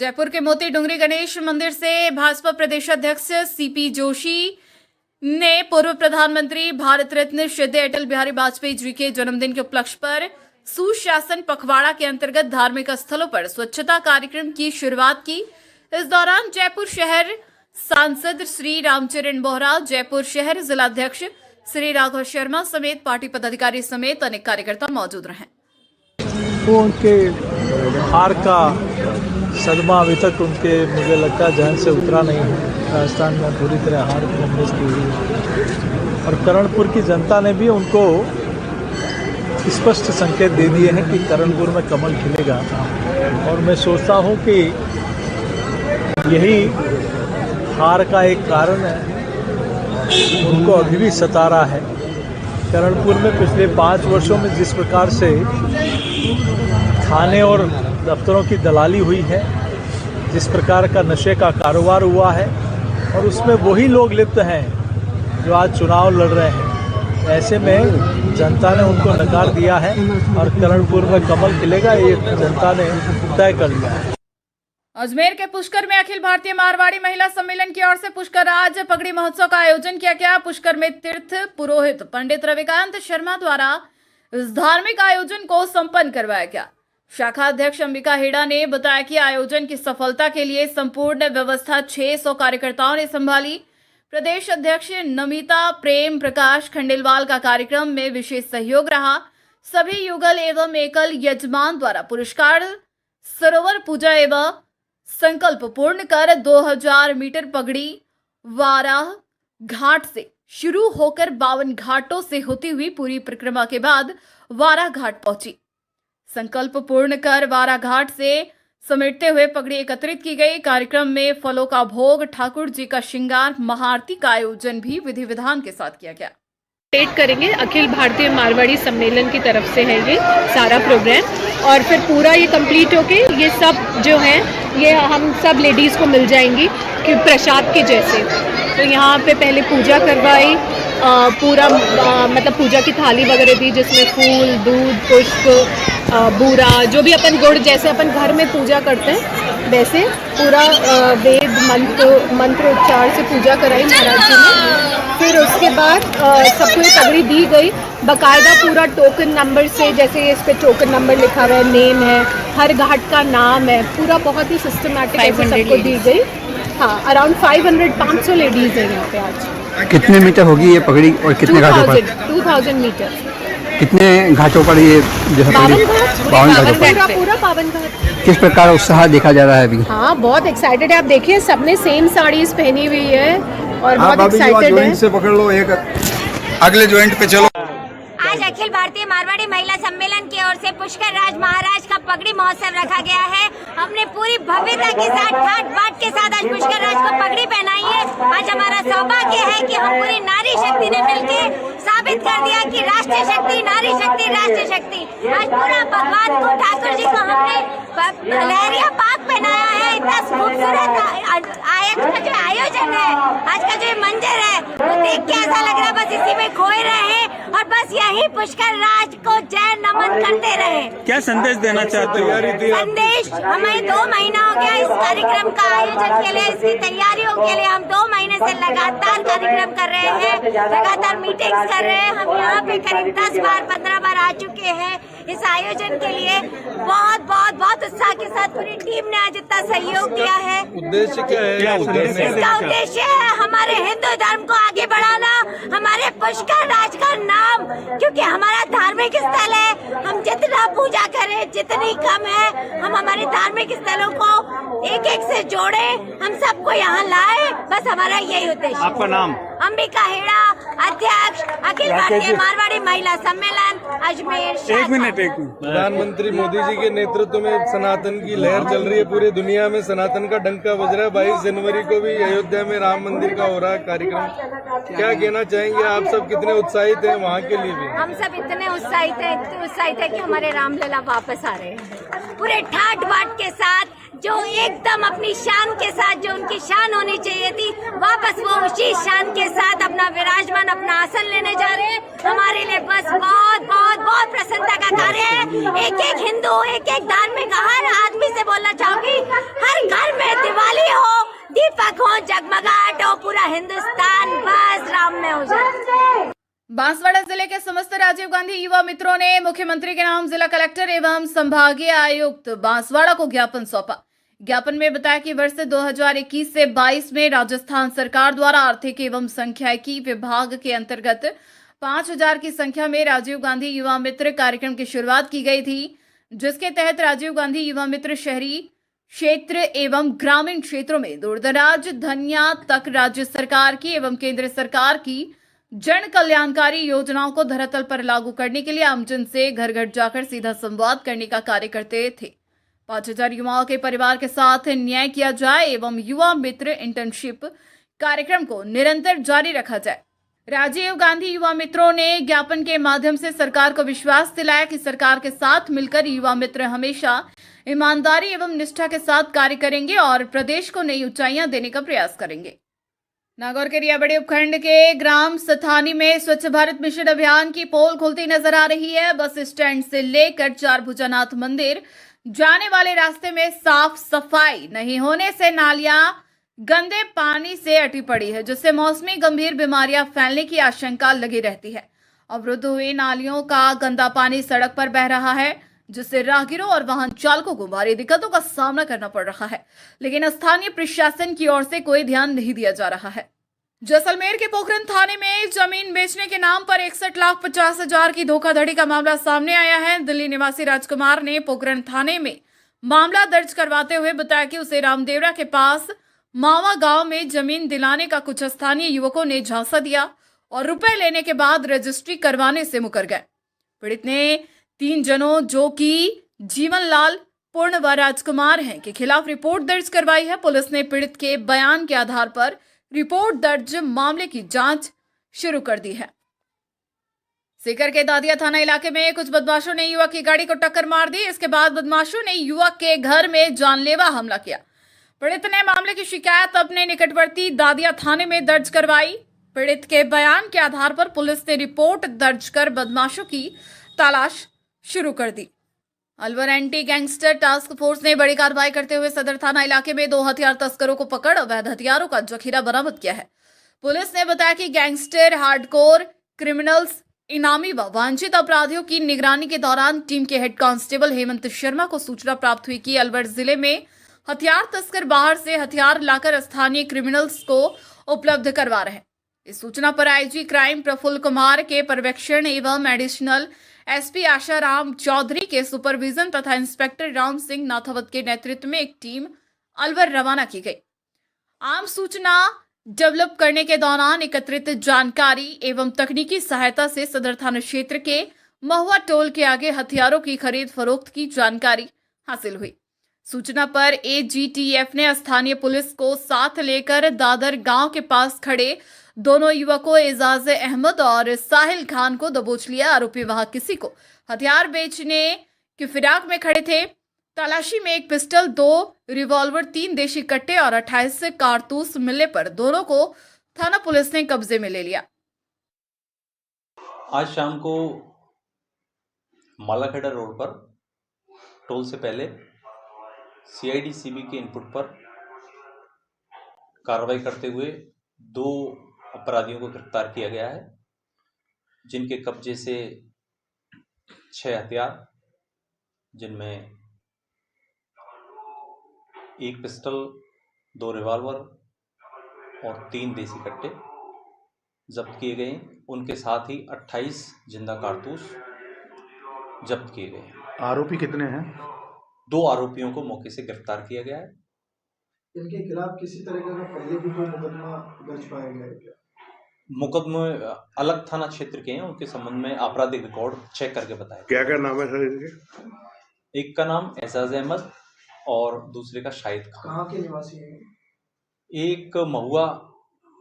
जयपुर के मोती डुंगरी गणेश मंदिर से भाजपा प्रदेश अध्यक्ष सीपी जोशी ने पूर्व प्रधानमंत्री भारत रत्न श्रद्धेय अटल बिहारी वाजपेयी जी के जन्मदिन के उपलक्ष्य पर सुशासन पखवाड़ा के अंतर्गत धार्मिक स्थलों पर स्वच्छता कार्यक्रम की शुरुआत की। इस दौरान जयपुर शहर सांसद श्री रामचरण बोहरा, जयपुर शहर जिलाध्यक्ष श्री राघव शर्मा समेत पार्टी पदाधिकारी समेत अनेक कार्यकर्ता मौजूद रहे। उनके हार का सदमा अभी तक उनके मुझे लगता है जहन से उतरा नहीं है। राजस्थान में पूरी तरह हार की अमृत हुई है और करणपुर की जनता ने भी उनको स्पष्ट संकेत दे दिए हैं कि करणपुर में कमल खिलेगा। और मैं सोचता हूं कि यही हार का एक कारण है, उनको अभी भी सता रहा है। करणपुर में पिछले 5 वर्षों में जिस प्रकार से थाने और दफ्तरों की दलाली हुई है, जिस प्रकार का नशे का कारोबार हुआ है, और उसमें वही लोग लिप्त हैं जो आज चुनाव लड़ रहे हैं। ऐसे में जनता ने उनको नकार दिया है और करणपुर में कमल खिलेगा, ये जनता ने तय कर लिया है। अजमेर के पुष्कर में अखिल भारतीय मारवाड़ी महिला सम्मेलन की ओर से पुष्कर राज पगड़ी महोत्सव का आयोजन किया गया। पुष्कर में तीर्थ पुरोहित पंडित रविकांत शर्मा द्वारा इस धार्मिक आयोजन को संपन्न करवाया गया। शाखा अध्यक्ष अंबिका हेड़ा ने बताया कि आयोजन की सफलता के लिए संपूर्ण व्यवस्था 600 कार्यकर्ताओं ने संभाली। प्रदेश अध्यक्ष नमिता प्रेम प्रकाश खंडेलवाल का कार्यक्रम में विशेष सहयोग रहा। सभी युगल एवं एकल यजमान द्वारा पुरस्कार सरोवर पूजा एवं संकल्प पूर्ण कर 2000 मीटर पगड़ी वाराह घाट से शुरू होकर 52 घाटों से होती हुई पूरी परिक्रमा के बाद वाराह घाट पहुंची। संकल्प पूर्ण कर वाराह घाट से समेटते हुए पगड़ी एकत्रित की गई। कार्यक्रम में फलों का भोग, ठाकुर जी का श्रृंगार, महाआरती का आयोजन भी विधि विधान के साथ किया गया। करेंगे अखिल भारतीय मारवाड़ी सम्मेलन की तरफ से है ये सारा प्रोग्राम, और फिर पूरा ये कंप्लीट होके ये सब जो है ये हम सब लेडीज़ को मिल जाएंगी कि प्रसाद के जैसे। तो यहाँ पे पहले पूजा करवाई, पूरा मतलब पूजा की थाली वगैरह दी जिसमें फूल, दूध, पुष्प, बूरा, जो भी अपन गुड़ जैसे अपन घर में पूजा करते हैं वैसे पूरा वेद मंत्र उच्चार से पूजा कराई महाराज जी ने। फिर उसके बाद सबको ये पगड़ी दी गई बाकायदा पूरा टोकन नंबर से, जैसे इस पे टोकन नंबर लिखा हुआ है, नेम है, हर घाट का नाम है, पूरा बहुत ही सिस्टमैटिक सबको दी गई। हाँ, अराउंड 500 लेडीज़ हैं यहाँ पे आज। कितने मीटर होगी ये पगड़ी और कितने घाटों पर? 2000 मीटर। कितने घाटों पर ये जो है पगड़ी? 52 घाटों पर। पूरा 52 घाट। किस प्रकार उत्साह देखा जा रहा है अभी? हाँ, बहुत एक्साइटेड है। आप देखिए सबने सेम साड़ीज पहनी हुई है और बहुत एक्साइटेड है। से पकड़ लो, एक अगले जॉइंट पे चलो। आज अखिल भारतीय मारवाड़ी महिला सम्मेलन की ओर से पुष्कर राज महाराज का पगड़ी महोत्सव रखा गया है। हमने पूरी भव्यता के साथ ठाट बाट के साथ आज पुष्कर राज को पगड़ी पहनाई है। आज हमारा सौभाग्य है कि हम पूरी नारी शक्ति ने मिलके साबित कर दिया कि राष्ट्रीय शक्ति, नारी शक्ति, राष्ट्रीय शक्ति। आज पूरा भगवान को, ठाकुर जी को हमने लहरिया पाक पहनाया है। इतना खूबसूरत आज का जो आयोजन है, आज का जो मंजर है, वो देख के ऐसा लग रहा है बस इसी में खोए रहे और बस यही पुष्कर राज को जय नमन करते रहे। क्या संदेश देना चाहते हो? संदेश, हमें 2 महीना हो गया इस कार्यक्रम का आयोजन के लिए, इसकी तैयारियों के लिए। हम 2 महीने से लगातार कार्यक्रम कर रहे हैं, लगातार मीटिंग्स कर रहे हैं। हम यहाँ पे करीब 10 बार 15 बार आ चुके हैं इस आयोजन के लिए। बहुत उत्साह के साथ पूरी टीम ने आज इतना सहयोग दिया है। उद्देश्य क्या है? इसका उद्देश्य है हमारे हिंदू धर्म को आगे बढ़ाना, हमारे पुष्कर राज का नाम, क्योंकि हमारा धार्मिक स्थल है। हम जितना पूजा करें जितनी कम है, हम हमारे धार्मिक स्थलों को एक एक से जोड़े, हम सबको यहाँ लाए, बस हमारा यही उद्देश्य। आपका नाम? अंबिका हेड़ा, अध्यक्ष अखिल भारतीय मारवाड़ी महिला सम्मेलन अजमेर। एक मिनट। प्रधानमंत्री मोदी जी के नेतृत्व में सनातन की लहर चल रही है, पूरी दुनिया में सनातन का डंका बज रहा है। 22 जनवरी को भी अयोध्या में राम मंदिर का हो रहा है कार्यक्रम। क्या कहना चाहेंगे? आप सब कितने उत्साहित हैं वहाँ के लिए भी? हम सब इतने उत्साहित है कि हमारे रामलला वापस आ रहे हैं पूरे ठाट बाट के साथ, जो एकदम अपनी शान के साथ, जो उनकी शान होनी चाहिए थी, वापस वो उसी शान के साथ अपना विराजमान, अपना आसन लेने जा रहे हैं। हमारे लिए बस बहुत बहुत प्रसन्नता का कार्य है। एक एक हिंदू, एक एक धार्मिक, हर आदमी से बोलना चाहूंगी, हर घर में दिवाली हो, दीपक हो, जगमगाहट हो, पूरा हिंदुस्तान बस राम में हो जाए। बांसवाड़ा जिले के समस्त राजीव गांधी युवा मित्रों ने मुख्यमंत्री के नाम जिला कलेक्टर एवं संभागीय आयुक्त बांसवाड़ा को ज्ञापन सौंपा। ज्ञापन में बताया कि वर्ष 2021 से 22 में राजस्थान सरकार द्वारा आर्थिक एवं संख्यायिकी विभाग के अंतर्गत 5000 की संख्या में राजीव गांधी युवा मित्र कार्यक्रम की शुरुआत की गई थी, जिसके तहत राजीव गांधी युवा मित्र शहरी क्षेत्र एवं ग्रामीण क्षेत्रों में दूरदराज धनिया तक राज्य सरकार की एवं केंद्र सरकार की जन कल्याणकारी योजनाओं को धरातल पर लागू करने के लिए आमजन से घर घर जाकर सीधा संवाद करने का कार्य करते थे। 5000 युवाओं के परिवार के साथ न्याय किया जाए एवं युवा मित्र इंटर्नशिप कार्यक्रम को निरंतर जारी रखा जाए। राजीव गांधी युवा मित्रों ने ज्ञापन के माध्यम से सरकार को विश्वास दिलाया कि सरकार के साथ मिलकर युवा मित्र हमेशा ईमानदारी एवं निष्ठा के साथ कार्य करेंगे और प्रदेश को नई ऊंचाइयां देने का प्रयास करेंगे। नागौर के रियाबड़ी उपखंड के ग्राम सथानी में स्वच्छ भारत मिशन अभियान की पोल खुलती नजर आ रही है। बस स्टैंड से लेकर चार भुजानाथ मंदिर जाने वाले रास्ते में साफ सफाई नहीं होने से नालियां गंदे पानी से अटी पड़ी है, जिससे मौसमी गंभीर बीमारियां फैलने की आशंका लगी रहती है। अवरुद्ध हुई नालियों का गंदा पानी सड़क पर बह रहा है, जिससे राहगीरों और वाहन चालकों को भारी दिक्कतों का सामना करना पड़ रहा है, लेकिन स्थानीय प्रशासन की ओर से कोई ध्यान नहीं दिया जा रहा है। जैसलमेर के पोखरण थाने में जमीन बेचने के नाम पर 61,50,000 की धोखाधड़ी का मामला सामने आया है। दिल्ली निवासी राजकुमार ने पोखरण थाने में मामला दर्ज करवाते हुए बताया कि उसे रामदेवरा के पास मावा गांव में जमीन दिलाने का कुछ स्थानीय युवकों ने झांसा दिया और रुपए लेने के बाद रजिस्ट्री करवाने से मुकर गए। पीड़ित ने 3 जनों जो कि जीवनलाल, पूर्ण व राजकुमार हैं के खिलाफ रिपोर्ट दर्ज करवाई है। पुलिस ने पीड़ित के बयान के आधार पर रिपोर्ट दर्ज मामले की जांच शुरू कर दी है। सीकर के दादिया थाना इलाके में कुछ बदमाशों ने युवक की गाड़ी को टक्कर मार दी। इसके बाद बदमाशों ने युवक के घर में जानलेवा हमला किया। पीड़ित ने मामले की शिकायत अपने निकटवर्ती दादिया थाने में दर्ज करवाई। पीड़ित के बयान के आधार पर पुलिस ने रिपोर्ट दर्ज कर बदमाशों की तलाश शुरू कर दी। Alwar anti gangster task force ने बड़ी कार्रवाई करते हुए सदर थाना इलाके में 2 हथियार तस्करों को पकड़ अवैध हथियारों का जखीरा बरामद किया है। पुलिस ने बताया कि गैंगस्टर, हार्डकोर क्रिमिनल्स, इनामी व वांछित अपराधियों की निगरानी के दौरान टीम के हेड कांस्टेबल हेमंत शर्मा को सूचना प्राप्त हुई कि अलवर जिले में हथियार तस्कर बाहर से हथियार लाकर स्थानीय क्रिमिनल्स को उपलब्ध करवा रहे हैं। इस सूचना पर आईजी क्राइम प्रफुल्ल कुमार के पर्यवेक्षण एवं एडिशनल एसपी आशाराम चौधरी के सुपरविजन तथा इंस्पेक्टर राम सिंह नाथावत के नेतृत्व में एक टीम अलवर रवाना की गई। आम सूचना डेवलप करने के दौरान एकत्रित जानकारी एवं तकनीकी सहायता से सदर थाना क्षेत्र के महुआ टोल के आगे हथियारों की खरीद फरोख्त की जानकारी हासिल हुई। सूचना पर एजीटीएफ ने स्थानीय पुलिस को साथ लेकर दादर गांव के पास खड़े दोनों युवकों एजाज अहमद और साहिल खान को दबोच लिया। आरोपी वहां किसी को हथियार बेचने की फिराक में खड़े थे। तलाशी में एक पिस्टल, 2 रिवॉल्वर, 3 देशी कट्टे और 28 कारतूस मिलने पर दोनों को थाना पुलिस ने कब्जे में ले लिया। आज शाम को मालाखेड़ा रोड पर टोल से पहले सीआईडी सीबी के इनपुट पर कार्रवाई करते हुए 2 अपराधियों को गिरफ्तार किया गया है, जिनके कब्जे से 6 हथियार, जिनमें 1 पिस्टल, 2 रिवॉल्वर और 3 देसी कट्टे जब्त किए गए। उनके साथ ही 28 जिंदा कारतूस जब्त किए गए। आरोपी कितने हैं? 2 आरोपियों को मौके से गिरफ्तार किया गया है। इनके खिलाफ किसी तरह का पहले भी कोई मुकदमा दर्ज पाया गया है क्या? मुकदमे अलग थाना क्षेत्र के हैं, उनके संबंध में आपराधिक रिकॉर्ड चेक करके बताया। क्या क्या नाम है सर इनके? एक का नाम एजाज अहमद और दूसरे का शाहिद खान। कहाँ के निवासी हैं? एक महुआ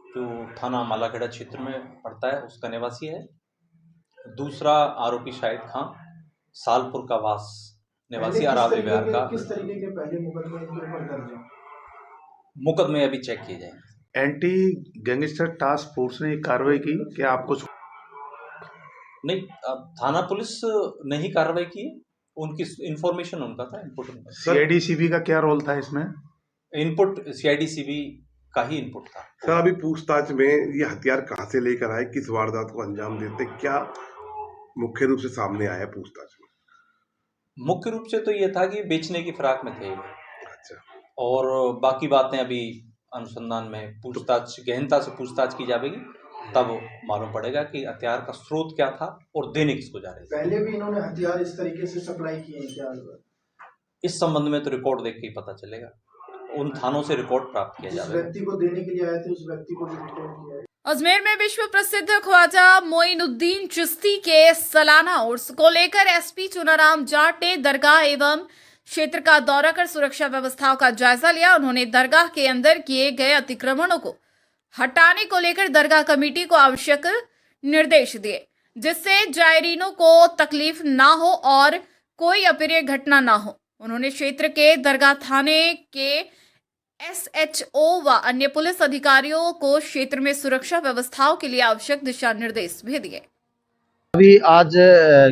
जो थाना मालाखेड़ा क्षेत्र में पड़ता है उसका निवासी है। दूसरा आरोपी शाहिद खान सालपुर का वास निवासी अरावली बिहार का। किस तरीके के पहले मुकदमे इनके ऊपर दर्ज हैं? मुकदमे अभी चेक किए जाएंगे। एंटी गैंगस्टर टास्क फोर्स ने कार्रवाई की, क्या आप कुछ नहीं, थाना पुलिस ने ही कार्रवाई की है, उनकी इन्फॉर्मेशन उनका था, सीआईडीसीबी का क्या रोल था इसमें? इनपुट सीआईडीसीबी का ही इनपुट था। सर, अभी पूछताछ में ये हथियार कहाँ से लेकर आए, किस वारदात को अंजाम देते, क्या मुख्य रूप से सामने आया पूछताछ में? मुख्य रूप से तो ये था कि बेचने की फिराक में थे ये। अच्छा। और बाकी बातें अभी अनुसंधान में पूछताछ, गहनता से पूछताछ की जाएगी, तब मालूम पड़ेगा कि हथियार का स्रोत क्या था और देने किसको जा रहे थे। पहले भी इन्होंने हथियार इस तरीके से सप्लाई किए हैं क्या? इस संबंध में तो रिकॉर्ड देख के ही पता चलेगा, उन थानों से रिकॉर्ड प्राप्त किया जिस जाएगा। व्यक्ति को देने के लिए आए थे उस व्यक्ति को भी रिकॉर्ड किया है। अजमेर में विश्व प्रसिद्ध ख्वाजा मोइनुद्दीन चिश्ती के सालाना उर्स को लेकर एसपी चुनाराम जाट ने दरगाह एवं क्षेत्र का दौरा कर सुरक्षा व्यवस्थाओं का जायजा लिया। उन्होंने दरगाह के अंदर किए गए अतिक्रमणों को हटाने को लेकर दरगाह कमेटी को आवश्यक निर्देश दिए, जिससे जायरीनों को तकलीफ ना हो और कोई अप्रिय घटना ना हो। उन्होंने क्षेत्र के दरगाह थाने के एसएचओ व अन्य पुलिस अधिकारियों को क्षेत्र में सुरक्षा व्यवस्थाओं के लिए आवश्यक दिशा निर्देश भी दिए। अभी आज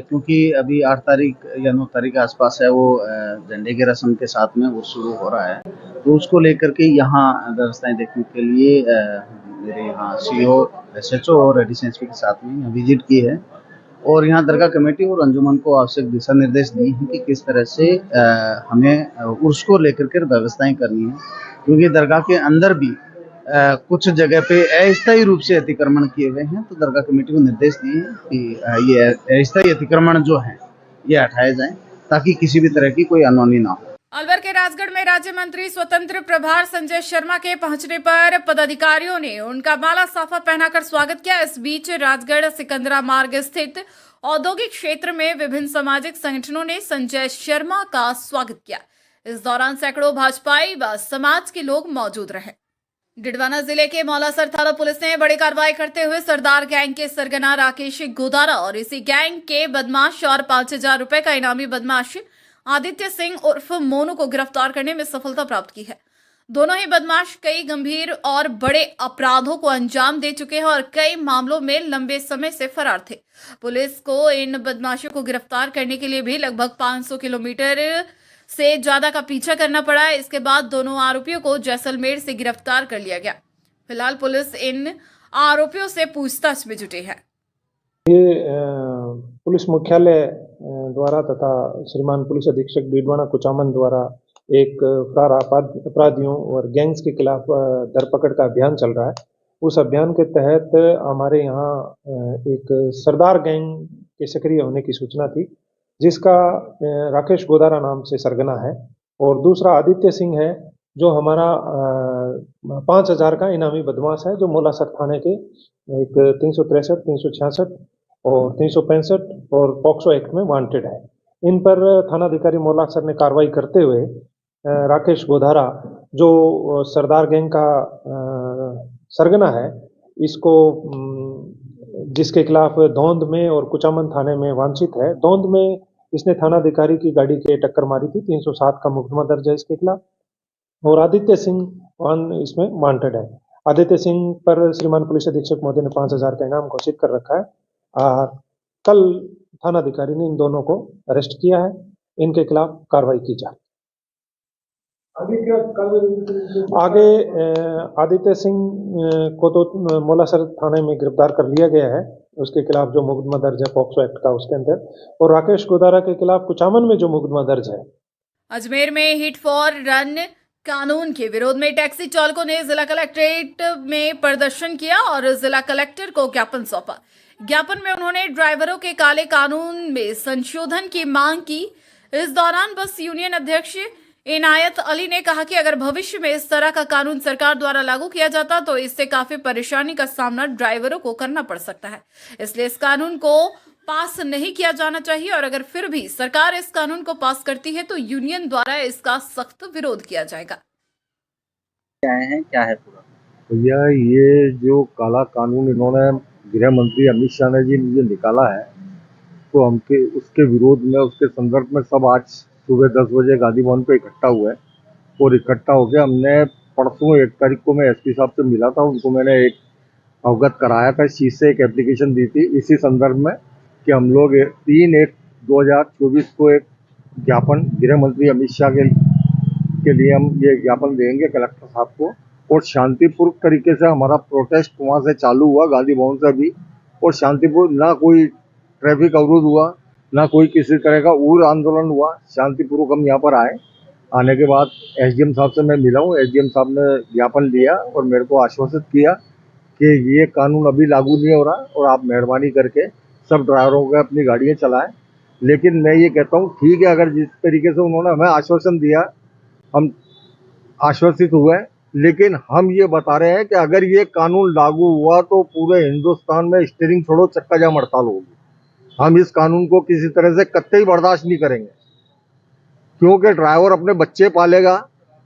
क्योंकि अभी 8 तारीख या 9 तारीख के आसपास है, वो झंडे की रस्म के साथ में वो शुरू हो रहा है, तो उसको लेकर के यहाँ व्यवस्थाएं देखने के लिए मेरे यहाँ सीओ, एसएचओ और एडिशनल एसपी के साथ में यहाँ विजिट की है और यहाँ दरगाह कमेटी और अंजुमन को आवश्यक दिशा निर्देश दिए हैं कि किस तरह से हमें उर्स को लेकर के व्यवस्थाएं करनी है, क्योंकि दरगाह के अंदर भी कुछ जगह पे अस्थायी रूप से अतिक्रमण किए हुए हैं। तो दरगाह कमेटी को निर्देश दिए हैं कि ये अस्थायी अतिक्रमण जो हैं ये हटाए जाएं ताकि किसी भी तरह की कोई अनहोनी ना हो। अलवर के राजगढ़ में राज्य मंत्री स्वतंत्र प्रभार संजय शर्मा के पहुंचने पर पदाधिकारियों ने उनका माला साफा पहनाकर स्वागत किया। इस बीच राजगढ़ सिकंदरा मार्ग स्थित औद्योगिक क्षेत्र में विभिन्न सामाजिक संगठनों ने संजय शर्मा का स्वागत किया। इस दौरान सैकड़ों भाजपाई व समाज के लोग मौजूद रहे। डिडवाना जिले के मौलासर थाना पुलिस ने बड़ी कार्रवाई करते हुए सरदार गैंग के सरगना राकेश गोदारा और इसी गैंग के बदमाश और 5,000 रुपए का इनामी बदमाश आदित्य सिंह उर्फ मोनू को गिरफ्तार करने में सफलता प्राप्त की है। दोनों ही बदमाश कई गंभीर और बड़े अपराधों को अंजाम दे चुके हैं और कई मामलों में लंबे समय से फरार थे। पुलिस को इन बदमाशों को गिरफ्तार करने के लिए भी लगभग 500 किलोमीटर से ज्यादा का पीछा करना पड़ा है। इसके बाद दोनों आरोपियों को जैसलमेर से गिरफ्तार कर लिया गया। फिलहाल पुलिस इन आरोपियों से पूछताछ में जुटी है। ये पुलिस मुख्यालय द्वारा तथा श्रीमान पुलिस अधीक्षक डीडवाना कुचामन द्वारा एक फरार अपराधियों और गैंग्स के खिलाफ धरपकड़ का अभियान चल रहा है। उस अभियान के तहत हमारे यहाँ एक सरदार गैंग के सक्रिय होने की सूचना थी, जिसका राकेश गोदारा नाम से सरगना है और दूसरा आदित्य सिंह है जो हमारा 5,000 का इनामी बदमाश है, जो मोलासर थाने के एक 363, 366 और 365 और पॉक्सो एक्ट में वांटेड है। इन पर थानाधिकारी मोलासर ने कार्रवाई करते हुए राकेश गोदारा जो सरदार गैंग का सरगना है, इसको जिसके खिलाफ धौंद में और कुचामन थाने में वांछित है। धौंद में इसने थानाधिकारी की गाड़ी के टक्कर मारी थी, 307 का मुकदमा दर्ज है इसके खिलाफ और आदित्य सिंह इसमें वांटेड है। आदित्य सिंह पर श्रीमान पुलिस अधीक्षक महोदय ने 5,000 का इनाम घोषित कर रखा है और कल थानाधिकारी ने इन दोनों को अरेस्ट किया है। इनके खिलाफ कार्रवाई की जाए। आगे आदित्य सिंह को तो मोलासर थाने में गिरफ्तार कर लिया गया है, उसके खिलाफ जो मुकदमा दर्ज है पॉक्सो एक्ट का उसके अंदर, और राकेश गोदारा के खिलाफ कुचामन में जो मुकदमा दर्ज है। अजमेर में हिट फॉर रन कानून के विरोध में टैक्सी चालकों ने जिला कलेक्ट्रेट में प्रदर्शन किया और जिला कलेक्टर को ज्ञापन सौंपा। ज्ञापन में उन्होंने ड्राइवरों के काले कानून में संशोधन की मांग की। इस दौरान बस यूनियन अध्यक्ष इनायत अली ने कहा कि अगर भविष्य में इस तरह का कानून सरकार द्वारा लागू किया जाता तो इससे काफी परेशानी का सामना ड्राइवरों को करना पड़ सकता है, इसलिए इस कानून को पास नहीं किया जाना चाहिए और अगर फिर भी सरकार इस कानून को पास करती है तो यूनियन द्वारा इसका सख्त विरोध किया जाएगा। क्या है पूरा भैया, ये जो काला कानून इन्होंने गृह मंत्री अमित शाह ने जी ने निकाला है, तो हमके उसके विरोध में, उसके संदर्भ में सब आज सुबह 10 बजे गांधी भवन पे इकट्ठा हुए और इकट्ठा होकर हमने परसों 1 तारीख को मैं एसपी साहब से मिला था, उनको मैंने एक अवगत कराया था, इस चीज़ से एक एप्लीकेशन दी थी। इसी संदर्भ में कि हम लोग 3/1/2024 को एक ज्ञापन गृह मंत्री अमित शाह के लिए हम ये ज्ञापन देंगे कलेक्टर साहब को, और शांतिपूर्ण तरीके से हमारा प्रोटेस्ट वहाँ से चालू हुआ, गांधी भवन से भी, और शांतिपूर्ण, ना कोई ट्रैफिक अवरोध हुआ, ना कोई किसी तरह का उग्र आंदोलन हुआ। शांतिपूर्वक हम यहाँ पर आए। आने के बाद एसडीएम साहब से मैं मिला हूँ। एसडीएम साहब ने ज्ञापन दिया और मेरे को आश्वासित किया कि ये कानून अभी लागू नहीं हो रहा और आप मेहरबानी करके सब ड्राइवरों को अपनी गाड़ियाँ चलाएं। लेकिन मैं ये कहता हूँ, ठीक है, अगर जिस तरीके से उन्होंने हमें आश्वासन दिया, हम आश्वसित हुए, लेकिन हम ये बता रहे हैं कि अगर ये कानून लागू हुआ तो पूरे हिंदुस्तान में स्टीयरिंग छोड़ो चक्का जाम हड़ताल होगी। हम इस कानून को किसी तरह से कतई बर्दाश्त नहीं करेंगे, क्योंकि ड्राइवर अपने बच्चे पालेगा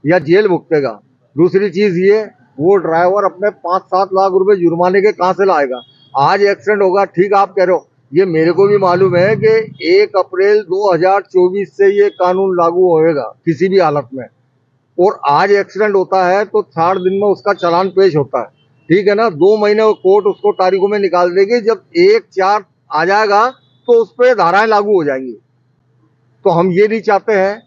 या जेल भुगतेगा। दूसरी चीज ये, वो ड्राइवर अपने 5-7 लाख रुपए जुर्माने के कहाँ से लाएगा? आज एक्सीडेंट होगा, ठीक आप कह रहे हो, ये मेरे को भी मालूम है कि 1 अप्रैल 2024 से ये कानून लागू होएगा किसी भी हालत में, और आज एक्सीडेंट होता है तो 60 दिन में उसका चालान पेश होता है, ठीक है ना। 2 महीने कोर्ट उसको तारीखों में निकाल देगी। जब 1/4 आ जाएगा तो उस पर धाराएं लागू हो जाएंगी। तो हम ये नहीं चाहते हैं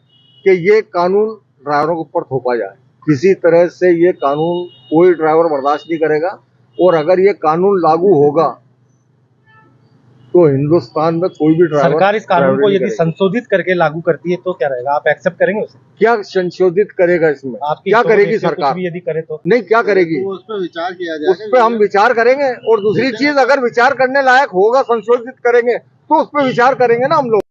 कि ये कानून ड्राइवरों के ऊपर थोपा जाए। किसी तरह से ये कानून कोई ड्राइवर बर्दाश्त नहीं करेगा, और अगर ये कानून लागू होगा तो हिंदुस्तान में कोई भी ड्राइवर, सरकार इस कानून को यदि संशोधित करके लागू करती है तो क्या रहेगा? आप एक्सेप्ट करेंगे उसे? क्या संशोधित करेगा इसमें? क्या करेगी सरकार? कुछ भी यदि करे तो नहीं, क्या करेगी? उस पर विचार किया जाएगा। उस पर हम विचार करेंगे, और दूसरी चीज, अगर विचार करने लायक होगा, संशोधित करेंगे तो उस पर विचार करेंगे ना हम लोग।